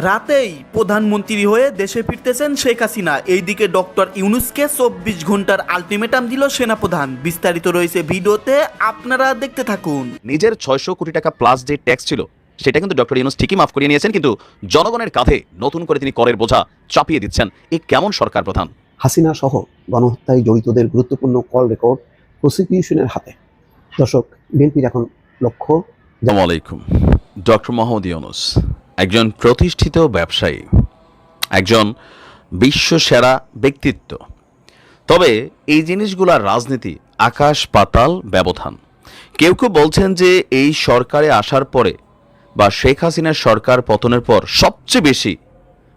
রাতেই প্রধানমন্ত্রী হয়ে দেশে ফিরতেছেন শেখ হাসিনা। এইদিকে ডক্টর ইউনূসকে 24 ঘন্টার আলটিমেটাম দিল সেনাপ্রধান। বিস্তারিত রয়েছে ভিডিওতে, আপনারা দেখতে থাকুন। নিজের 600 কোটি টাকা প্লাস যে ট্যাক্স ছিল সেটা কিন্তু ডক্টর ইউনূস ঠিকই মাফ করিয়ে নিয়েছেন, কিন্তু জনগণের কাঁধে নতুন করে তিনি করের বোঝা চাপিয়ে দিচ্ছেন। এই কেমন সরকার প্রধান? হাসিনা সহ গণহত্যায় জড়িতদের গুরুত্বপূর্ণ কল রেকর্ড প্রসিকিউশনের হাতে। দর্শক, বিএনপির এখন লক্ষ্য। আসসালামু আলাইকুম। ডক্টর মোহাম্মদ ইউনূস একজন প্রতিষ্ঠিত ব্যবসায়ী, একজন বিশ্ব সেরা ব্যক্তিত্ব। তবে এই জিনিসগুলার রাজনীতি আকাশ পাতাল ব্যবধান। কেউ কেউ বলছেন যে এই সরকারে আসার পরে বা শেখ হাসিনার সরকার পতনের পর সবচেয়ে বেশি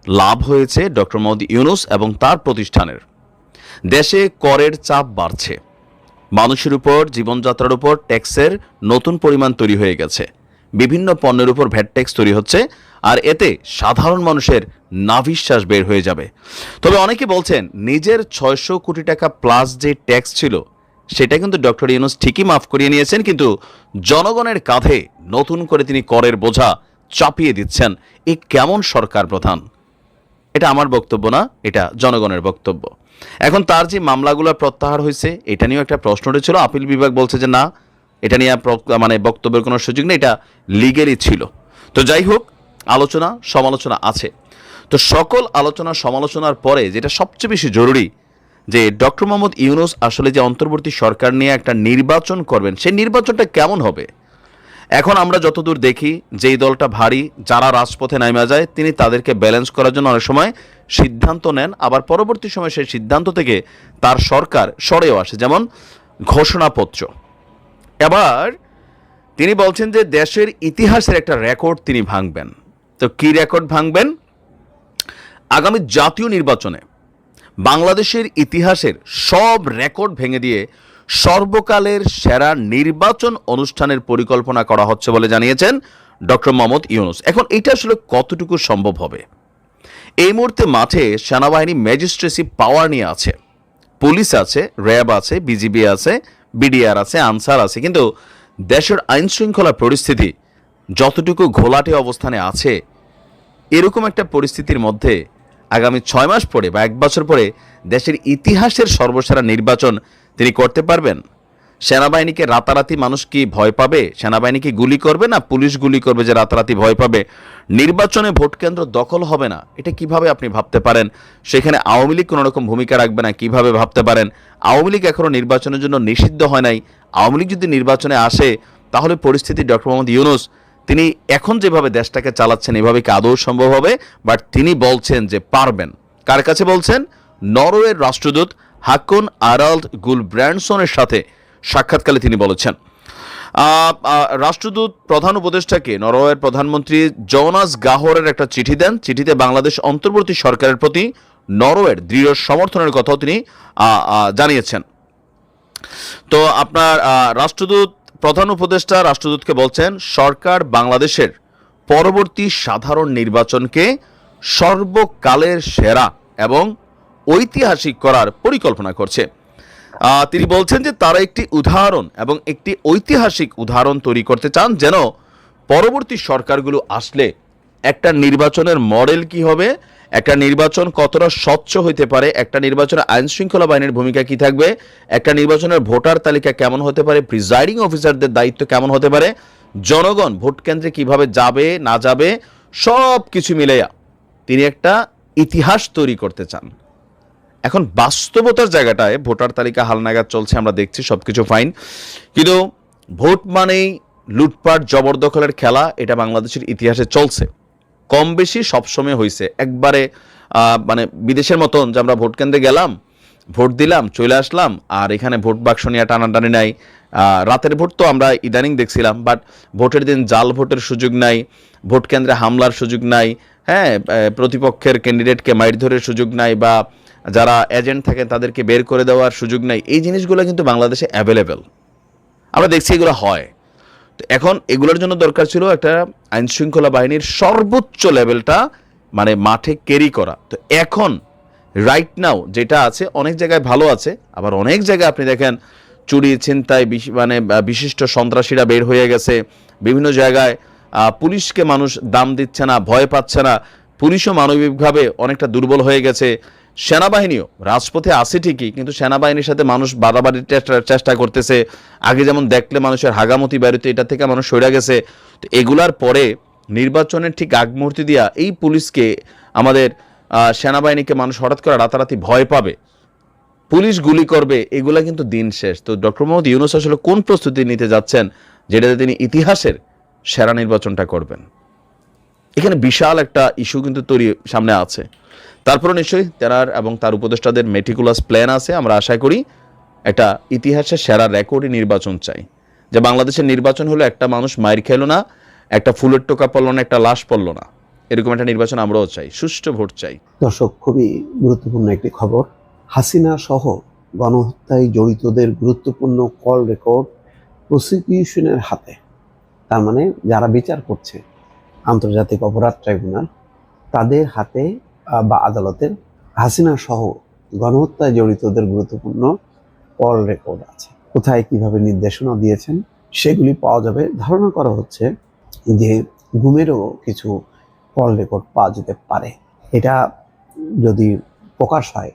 লাভ হয়েছে ডক্টর মোহাম্মদ ইউনূস এবং তার প্রতিষ্ঠানের। দেশে করের চাপ বাড়ছে, মানুষের উপর, জীবনযাত্রার উপর ট্যাক্সের নতুন পরিমাণ তৈরি হয়ে গেছে, বিভিন্ন পণ্যের উপর ভ্যাট ট্যাক্স তৈরি হচ্ছে, আর এতে সাধারণ মানুষের নাভিশ্বাস বের হয়ে যাবে। তবে অনেকে বলছেন নিজের 600 কোটি টাকা প্লাস যে ট্যাক্স ছিল সেটা কিন্তু ডক্টর ইউনূস ঠিকই মাফ করিয়ে নিয়েছেন, কিন্তু জনগণের কাঁধে নতুন করে তিনি করের বোঝা চাপিয়ে দিচ্ছেন। এই কেমন সরকার প্রধান? এটা আমার বক্তব্য না, এটা জনগণের বক্তব্য। এখন তার যে মামলাগুলো প্রত্যাহার হয়েছে এটা নিয়েও একটা প্রশ্ন উঠেছিল। আপিল বিভাগ বলছে যে না, এটা নিয়ে বক্তব্যের কোনো সুযোগ নেই, এটা লিগেলি ছিল। তো যাই হোক, আলোচনা সমালোচনা আছে। তো সকল আলোচনা সমালোচনার পরে যেটা সবচেয়ে বেশি জরুরি, যে ডক্টর মোহাম্মদ ইউনূস আসলে যে অন্তর্বর্তী সরকার নিয়ে একটা নির্বাচন করবেন, সেই নির্বাচনটা কেমন হবে। এখন আমরা যতদূর দেখি, যেই দলটা ভারী, যারা রাজপথে নামা যায়, তিনি তাদেরকে ব্যালেন্স করার জন্য অনেক সময় সিদ্ধান্ত নেন, আবার পরবর্তী সময় সেই সিদ্ধান্ত থেকে তার সরকার সরেও আসে, যেমন ঘোষণাপত্র। এবার তিনি বলছেন যে দেশের ইতিহাসের একটা রেকর্ড তিনি ভাঙবেন। তো কি রেকর্ড ভাঙবেন? আগামী জাতীয় নির্বাচনে বাংলাদেশের ইতিহাসের সব রেকর্ড ভেঙে দিয়ে সর্বকালের সেরা নির্বাচন অনুষ্ঠানের পরিকল্পনা করা হচ্ছে বলে জানিয়েছেন ডক্টর মোহাম্মদ ইউনূস। এখন এটা আসলে কতটুকু সম্ভব হবে? এই মুহূর্তে মাঠে সেনাবাহিনী ম্যাজিস্ট্রেসি পাওয়ার নিয়ে আছে, পুলিশ আছে, র্যাব আছে, বিজিবি আছে, বিডিআর আছে, আনসার আছে, কিন্তু দেশের আইন শৃঙ্খলা পরিস্থিতি যতটুকু ঘোলাটে অবস্থানে আছে, এরকম একটা পরিস্থিতির মধ্যে আগামী 6 মাস পরে বা 1 বছর পরে দেশের ইতিহাসের সর্বসেরা নির্বাচন তিনি করতে পারবেন? সেনাবাহিনীকে রাতারাতি মানুষ কি ভয় পাবে? সেনাবাহিনীকে গুলি করবে, না পুলিশ গুলি করবে যে রাতারাতি ভয় পাবে? নির্বাচনে ভোট কেন্দ্র দখল হবে না, এটা কিভাবে আপনি ভাবতে পারেন? সেখানে আওয়ামী লীগ কোনো রকম ভূমিকা রাখবে না, কিভাবে ভাবতে পারেন? আওয়ামী লীগ এখনও নির্বাচনের জন্য নিষিদ্ধ হয় নাই। আওয়ামী লীগ যদি নির্বাচনে আসে, তাহলে পরিস্থিতি ডক্টর মোহাম্মদ ইউনূস তিনি এখন যেভাবে দেশটাকে চালাচ্ছেন এভাবে কি আদৌ সম্ভব হবে? বাট তিনি বলছেন যে পারবেন। কার কাছে বলছেন? নরওয়ের রাষ্ট্রদূত হাকুন আরাল্ড গুলব্র্যান্ডসনের সাথে সাক্ষাৎকালে তিনি বলেছেন। রাষ্ট্রদূত প্রধান উপদেষ্টাকে নরওয়ের প্রধানমন্ত্রী জোনাস গাহরের একটা চিঠি দেন। চিঠিতে বাংলাদেশ অন্তর্বর্তী সরকারের প্রতি নরওয়ের দৃঢ় সমর্থনের কথাও তিনি জানিয়েছেন। তো আপনার রাষ্ট্রদূত প্রধান উপদেষ্টা রাষ্ট্রদূতকে বলছেন সরকার বাংলাদেশের পরবর্তী সাধারণ নির্বাচনকে সর্বকালের সেরা এবং ঐতিহাসিক করার পরিকল্পনা করছে। তিনি বলছেন যে তারা একটি উদাহরণ এবং একটি ঐতিহাসিক উদাহরণ তৈরি করতে চান, যেন পরবর্তী সরকারগুলো আসলে একটা নির্বাচনের মডেল কি হবে, একটা নির্বাচন কতটা স্বচ্ছ হইতে পারে, একটা নির্বাচনের আইন শৃঙ্খলা বাহিনীর ভূমিকা কি থাকবে, একটা নির্বাচনের ভোটার তালিকা কেমন হতে পারে, প্রিজাইডিং অফিসারদের দায়িত্ব কেমন হতে পারে, জনগণ ভোট কেন্দ্রে কিভাবে যাবে না যাবে, সব কিছু মিলাইয়া তিনি একটা ইতিহাস তৈরি করতে চান। এখন বাস্তবতার জায়গাটায় ভোটার তালিকা হালনাগাদ চলছে, আমরা দেখছি, সবকিছু ফাইন, কিন্তু ভোট মানেই লুটপাট জবরদখলের খেলা। এটা বাংলাদেশের ইতিহাসে চলছে, কম বেশি সবসময় হয়েছে। একবারে বিদেশের মতন যে আমরা ভোট কেন্দ্রে গেলাম, ভোট দিলাম, চলে আসলাম, আর এখানে ভোট বাক্স নিয়ে টানাটানি নাই। রাতের ভোট তো আমরা ইদানিং দেখছিলাম, বাট ভোটের দিন জাল ভোটের সুযোগ নাই, ভোট কেন্দ্রে হামলার সুযোগ নাই, হ্যাঁ, প্রতিপক্ষের ক্যান্ডিডেটকে মারধরের সুযোগ নাই, বা যারা এজেন্ট থাকেন তাদেরকে বের করে দেওয়ার সুযোগ নাই। এই জিনিসগুলো কিন্তু বাংলাদেশে অ্যাভেলেবেল, আমরা দেখছি এগুলো হয়। তো এখন এগুলোর জন্য দরকার ছিল একটা আইন শৃঙ্খলা বাহিনীর সর্বোচ্চ লেভেলটা মাঠে ক্যারি করা। তো এখন রাইট নাও যেটা আছে, অনেক জায়গায় ভালো আছে, আবার অনেক জায়গায় আপনি দেখেন চুরি ছিনতাই বিশিষ্ট সন্ত্রাসীরা বের হয়ে গেছে। বিভিন্ন জায়গায় পুলিশকে মানুষ দাম দিচ্ছে না, ভয় পাচ্ছে না। পুলিশও মানবিকভাবে অনেকটা দুর্বল হয়ে গেছে, সেনাবাহিনীও রাজপথে আছে ঠিকই, কিন্তু সেনাবাহিনীর সাথে মানুষ বাড়াবাড়ির চেষ্টা করতেছে। আগে যেমন দেখলে মানুষের হাগামতি বেরোতো, এটা থেকে মানুষ সরে গেছে। তো এগুলার পরে নির্বাচনের ঠিক আগ মুহূর্তে দিয়া এই পুলিশকে, আমাদের সেনাবাহিনীকে মানুষ হঠাৎ করে রাতারাতি ভয় পাবে, পুলিশ গুলি করবে, এগুলা কিন্তু দিন শেষ। তো ডক্টর মোহাম্মদ ইউনূস আসলে কোন প্রস্তুতি নিতে যাচ্ছেন যেটাতে তিনি ইতিহাসের সেরা নির্বাচনটা করবেন? এখানে বিশাল একটা ইস্যু কিন্তু সামনে আছে। তারপরে নিশ্চয়ই তেনার এবং তার উপদেষ্টাদের মেটিকুলাস প্ল্যান আছে। আমরা আশা করি একটা ইতিহাসের সেরা রেকর্ডই নির্বাচন চাই, যে বাংলাদেশের নির্বাচন হলো একটা মানুষ মায়ের খেলো না, একটা ফুলের টোকা পড়লো না, একটা লাশ পড়লো না, এরকম একটা নির্বাচন আমরাও চাই, সুষ্ঠু ভোট চাই। দর্শক, খুবই গুরুত্বপূর্ণ একটি খবর। হাসিনা সহ গণহত্যায় জড়িতদের গুরুত্বপূর্ণ কল রেকর্ড প্রসিকিউশনের হাতে। তার মানে যারা বিচার করছে আন্তর্জাতিক অপরাধ ট্রাইব্যুনাল, তাদের হাতে বা আদালতের হাসিনা সহ গণহত্যায় জড়িতদের গুরুত্বপূর্ণ কল রেকর্ড আছে। কোথায় কিভাবে নির্দেশনা দিয়েছেন সেগুলি পাওয়া যাবে। ধারণা করা হচ্ছে যে গুমেরও কিছু কল রেকর্ড পাওয়া যেতে পারে। এটা যদি প্রকাশ হয়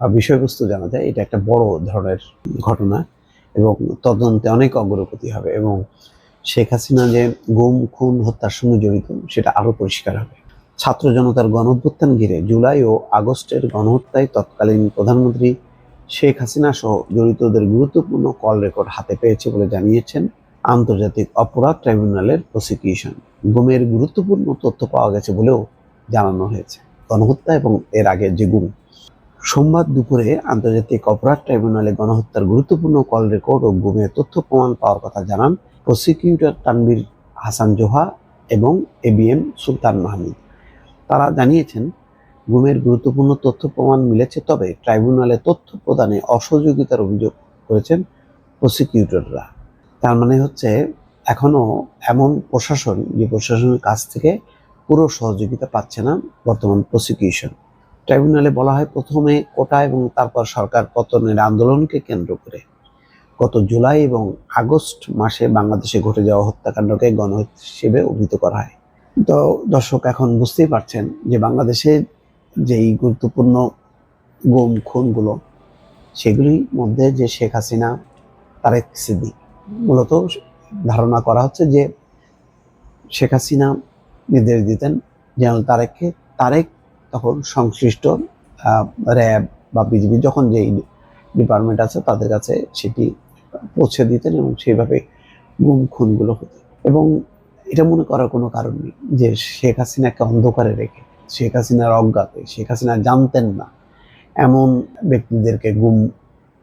বা বিষয়বস্তু জানা যায়, এটা একটা বড় ধরনের ঘটনা এবং তদন্তে অনেক অগ্রগতি হবে, এবং শেখ হাসিনা যে গুম খুন হত্যার সঙ্গে জড়িত সেটা আরো পরিষ্কার হবে। ছাত্র জনতার গণঅভ্যুত্থান ঘিরে জুলাই ও আগস্টের গণহত্যায় তৎকালীন প্রধানমন্ত্রী শেখ হাসিনা সহ জড়িতদের গুরুত্বপূর্ণ কল রেকর্ড হাতে পেয়েছে বলে জানিয়েছেন আন্তর্জাতিক অপরাধ ট্রাইব্যুনালের প্রসিকিউশন। গুমের গুরুত্বপূর্ণ তথ্য পাওয়া গেছে বলেও জানানো হয়েছে। গণহত্যা এবং এর আগে যে গুম। সোমবার দুপুরে আন্তর্জাতিক অপরাধ ট্রাইব্যুনালে গণহত্যার গুরুত্বপূর্ণ কল রেকর্ড ও গুমের তথ্য প্রমাণ পাওয়ার কথা জানান প্রসিকিউটর তানভীর হাসান জোহা এবং এবিএম সুলতান মাহমুদ। তারা জানিয়েছেন, গুমের গুরুত্বপূর্ণ তথ্য প্রমাণ মিলেছে, তবে ট্রাইব্যুনালে তথ্য প্রদানে অসহযোগিতার অভিযোগ করেছেন প্রসিকিউটররা। তার মানে হচ্ছে এখনো এমন প্রশাসন, যে প্রশাসনের কাছ থেকে পুরো সহযোগিতা পাচ্ছে না বর্তমান প্রসিকিউশন। ট্রাইব্যুনালে বলা হয়, প্রথমে কোটা এবং তারপর সরকার পতনের আন্দোলনকে কেন্দ্র করে গত জুলাই এবং আগস্ট মাসে বাংলাদেশে ঘটে যাওয়া হত্যাকাণ্ডকে গণহত্যা হিসেবে অভিহিত করা হয়। তো দর্শক, এখন বুঝতেই পারছেন যে বাংলাদেশে যেই গুরুত্বপূর্ণ গুম খুনগুলো, সেগুলির মধ্যে যে শেখ হাসিনা, তারেক সিদ্দিক, মূলত ধারণা করা হচ্ছে যে শেখ হাসিনা নির্দেশ দিতেন জেনারেল তারেককে, তারেক তখন সংশ্লিষ্ট র্যাব বা বিজিবি, যখন যেই ডিপার্টমেন্ট আছে তাদের কাছে সেটি পৌঁছে দিতেন, এবং সেইভাবে গুম খুনগুলো হতো। এবং এটা মনে করার কোনো কারণ নেই যে শেখ হাসিনাকে অন্ধকারে রেখে, শেখ হাসিনার অজ্ঞাতে, শেখ হাসিনা জানতেন না এমন ব্যক্তিদেরকে গুম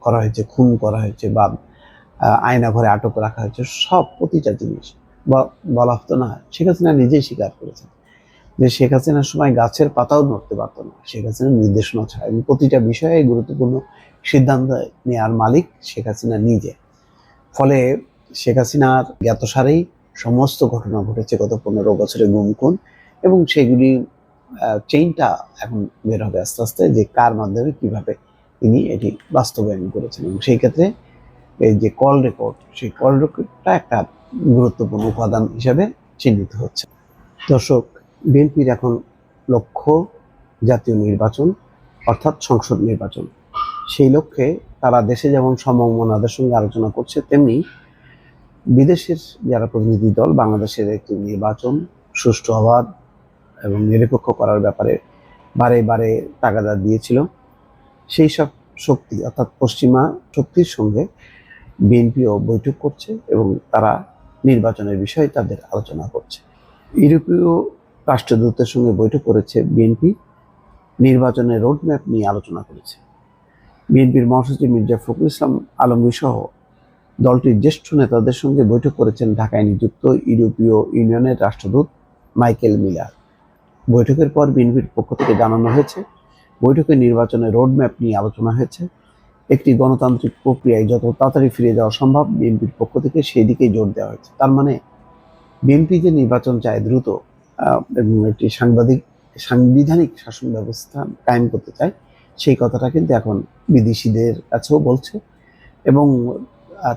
করা হয়েছে, খুন করা হয়েছে, বা আয়না ঘরে আটক রাখা হয়েছে। সব প্রতিটা জিনিস বলা হতো না, শেখ হাসিনা নিজেই স্বীকার করেছেন যে শেখ হাসিনার সময় গাছের পাতাও নড়তে পারত না শেখ হাসিনার নির্দেশনা ছাড়া, এবং প্রতিটা বিষয়ে গুরুত্বপূর্ণ সিদ্ধান্ত নেওয়ার মালিক শেখ হাসিনা নিজে। ফলে শেখ হাসিনার জ্ঞাতসারেই সমস্ত ঘটনা ঘটেছে গত 15 বছরে গুম খুন, এবং সেগুলি চেইনটা এখন বের হবে আস্তে আস্তে, যে কার মাধ্যমে কিভাবে তিনি এটি বাস্তবায়ন করেছেন। এবং সেই ক্ষেত্রে এই যে কল রেকর্ড, সেই কল রেকর্ডটা একটা গুরুত্বপূর্ণ উপাদান হিসেবে চিহ্নিত হচ্ছে। দর্শক, বিএনপির এখন লক্ষ্য জাতীয় নির্বাচন, অর্থাৎ সংসদ নির্বাচন। সেই লক্ষ্যে তারা দেশে যেমন সমমনাদের সঙ্গে আলোচনা করছে, তেমনি বিদেশের যারা প্রতিনিধি দল বাংলাদেশের একটি নির্বাচন সুষ্ঠু, অবাধ এবং নিরপেক্ষ করার ব্যাপারে বারে বারে তাগাদা দিয়েছিল। সেই সব শক্তি, অর্থাৎ পশ্চিমা শক্তির সঙ্গে বিএনপিও বৈঠক করছে, এবং তারা নির্বাচনের বিষয়ে তাদের আলোচনা করছে। ইউরোপীয় রাষ্ট্রদূতের সঙ্গে বৈঠক করেছে বিএনপি, নির্বাচনের রোডম্যাপ নিয়ে আলোচনা করেছে। বিএনপির মহাসচিব মির্জা ফখরুল ইসলাম আলমগীর সহ দলটির জ্যেষ্ঠ নেতাদের সঙ্গে বৈঠক করেছেন ঢাকায় নিযুক্ত ইউরোপীয় ইউনিয়নের রাষ্ট্রদূত মাইকেল মিলার। বৈঠকের পর বিএনপির পক্ষ থেকে জানানো হয়েছে, বৈঠকে নির্বাচনের রোডম্যাপ নিয়ে আলোচনা হয়েছে। একটি গণতান্ত্রিক প্রক্রিয়ায় যত তাড়াতাড়ি ফিরে যাওয়া সম্ভব বিএনপির পক্ষ থেকে সেই দিকেই জোর দেওয়া হয়েছে। তার মানে বিএনপি যে নির্বাচন চায় দ্রুত, এবং একটি সাংবিধানিক শাসন ব্যবস্থা কায়েম করতে চায়, সেই কথাটা কিন্তু এখন বিদেশিদের কাছেও বলছে, এবং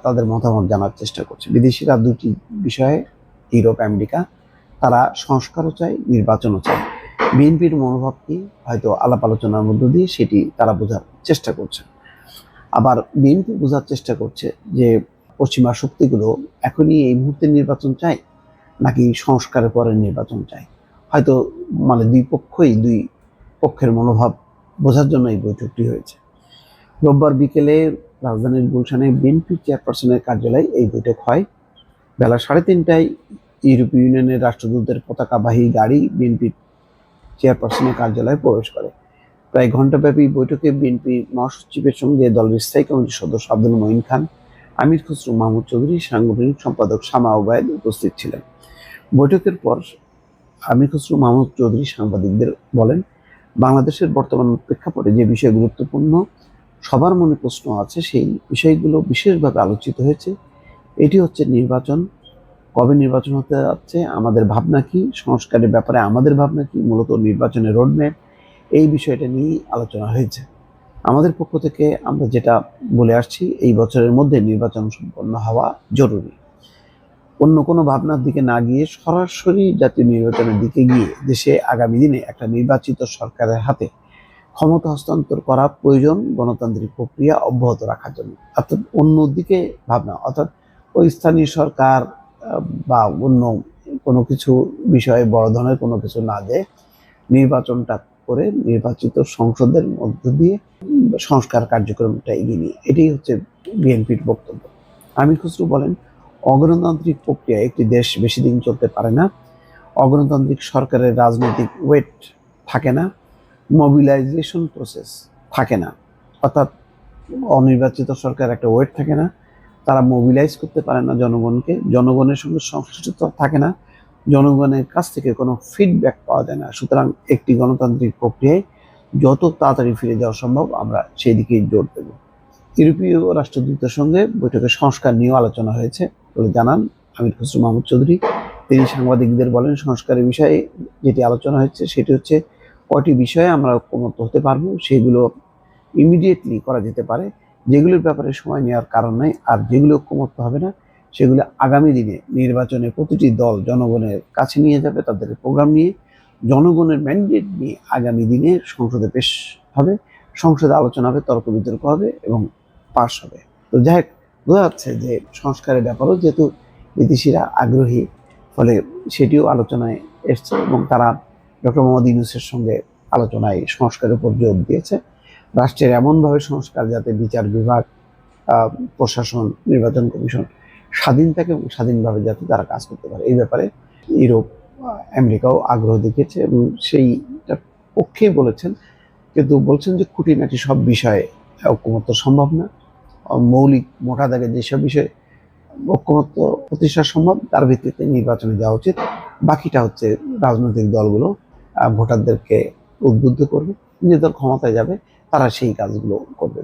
তাদের মতামত জানার চেষ্টা করছে। বিদেশিরা দুটি বিষয়ে, ইউরোপ, আমেরিকা, তারা সংস্কারও চায়, নির্বাচনও চায়। বিএনপির মনোভাব কি হয়তো আলাপ আলোচনার মধ্য দিয়ে সেটি তারা বোঝার চেষ্টা করছে। আবার বিএনপি বোঝার চেষ্টা করছে যে পশ্চিমা শক্তিগুলো এখনই এই মুহূর্তে নির্বাচন চায় নাকি সংস্কারের পরে নির্বাচন চায়। হয়তো মানে দুই পক্ষের মনোভাব বোঝার জন্য এই বৈঠকটি হয়েছে। রোববার বিকেলে রাজধানীর গুলশানে বিএনপি চেয়ারপারসনের কার্যালয়ে এই বৈঠক হয়। বেলা 3:30টায় ইউরোপীয় ইউনিয়নের রাষ্ট্রদূতের পতাকাবাহী গাড়ি বিএনপি চেয়ারপারসনের কার্যালয়ে প্রবেশ করে। প্রায় ঘণ্টাব্যাপী বৈঠকে বিএনপি মহাসচিবের সঙ্গে দলের স্থায়ী কমিটির সদস্য আব্দুল মঈন খান, আমির খসরু মাহমুদ চৌধুরী, সাংগঠনিক সম্পাদক শামা ওবায়েদ উপস্থিত ছিলেন। বৈঠকের পর আমির খসরু মাহমুদ চৌধুরী সাংবাদিকদের বলেন, বাংলাদেশের বর্তমান প্রেক্ষাপটে যে বিষয় গুরুত্বপূর্ণ, সবার মনে প্রশ্ন আছে, সেই বিষয়গুলো বিশেষভাবে আলোচিত হয়েছে। এটি হচ্ছে নির্বাচন, কবে নির্বাচন হতে যাচ্ছে, আমাদের ভাবনা কি, সংস্কারের ব্যাপারে আমাদের ভাবনা কি, মূলত নির্বাচনের রোডম্যাপ, এই বিষয়টা নিয়েই আলোচনা হয়েছে। আমাদের পক্ষ থেকে আমরা যেটা বলে আসছি, এই বছরের মধ্যে নির্বাচন সম্পন্ন হওয়া জরুরি। অন্য কোনো ভাবনার দিকে না গিয়ে সরাসরি জাতীয় নির্বাচনের দিকে গিয়ে দেশে আগামী দিনে একটা নির্বাচিত সরকারের হাতে ক্ষমতা হস্তান্তর করা প্রয়োজন গণতান্ত্রিক প্রক্রিয়া অব্যাহত রাখার জন্য। অর্থাৎ অন্যদিকে ভাবনা, অর্থাৎ ওই স্থানীয় সরকার বা অন্য কোনো কিছু বিষয়ে বড় ধরনের কোনো কিছু না যে নির্বাচনটা করে নির্বাচিত সংসদের মধ্য দিয়ে সংস্কার কার্যক্রমটা এগিয়ে নিয়ে, এটাই হচ্ছে বিএনপির বক্তব্য। আমির খসরু বলেন, অগণতান্ত্রিক প্রক্রিয়া একটি দেশ বেশি দিন চলতে পারে না। অগণতান্ত্রিক সরকারের রাজনৈতিক ওয়েট থাকে না, মোবিলাইজেশন প্রসেস থাকে না। অর্থাৎ অনির্বাচিত সরকার একটা ওয়েট থাকে না, তারা মোবিলাইজ করতে পারে না জনগণকে, জনগণের সঙ্গে সংশ্লিষ্টতা থাকে না, জনগণের কাছ থেকে কোনো ফিডব্যাক পাওয়া যায় না। সুতরাং একটি গণতান্ত্রিক প্রক্রিয়ায় যত তাড়াতাড়ি ফিরে যাওয়া সম্ভব আমরা সেই দিকেই জোর দেব। ইউরোপীয় রাষ্ট্রদূতের সঙ্গে বৈঠকে সংস্কার নিয়েও আলোচনা হয়েছে বলে জানান আমির খসরু মাহমুদ চৌধুরী। তিনি সাংবাদিকদের বলেন, সংস্কারের বিষয়ে যেটি আলোচনা হচ্ছে সেটি হচ্ছে কয়টি বিষয়ে আমরা ঐক্যমত হতে পারবো, সেগুলো ইমিডিয়েটলি করা যেতে পারে, যেগুলোর ব্যাপারে সময় নেওয়ার কারণ নাই। আর যেগুলো ঐক্যমত হবে না সেগুলো আগামী দিনে নির্বাচনে প্রতিটি দল জনগণের কাছে নিয়ে যাবে, তাদের প্রোগ্রাম নিয়ে জনগণের ম্যান্ডেট নিয়ে আগামী দিনে সংসদে পেশ হবে, সংসদে আলোচনা হবে, তর্ক বিতর্ক হবে এবং পাশ হবে। তো যাই হোক, বোঝা যাচ্ছে যে সংস্কারের ব্যাপারেও যেহেতু বিদেশিরা আগ্রহী, ফলে সেটিও আলোচনায় এসছে এবং তারা ডক্টর মোহাম্মদ ইউনূসের সঙ্গে আলোচনায় সংস্কারের উপর জোর দিয়েছে। রাষ্ট্রের এমনভাবে সংস্কার যাতে বিচার বিভাগ, প্রশাসন, নির্বাচন কমিশন স্বাধীন থাকে এবং স্বাধীনভাবে যাতে তারা কাজ করতে পারে, এই ব্যাপারে ইউরোপ, আমেরিকাও আগ্রহ দেখিয়েছে এবং সেইটার পক্ষে বলেছেন। কিন্তু বলছেন যে খুঁটিনাটি সব বিষয়ে ঐক্যমত্য সম্ভব না, মৌলিক মোটা দাগে যেসব বিষয়ে ঐক্যমত্য প্রতিষ্ঠা সম্ভব তার ভিত্তিতে নির্বাচনে যাওয়া উচিত। বাকিটা হচ্ছে রাজনৈতিক দলগুলো ভোটারদেরকে উদ্বুদ্ধ করবে, যে দল ক্ষমতায় যাবে তারা সেই কাজগুলো করবে।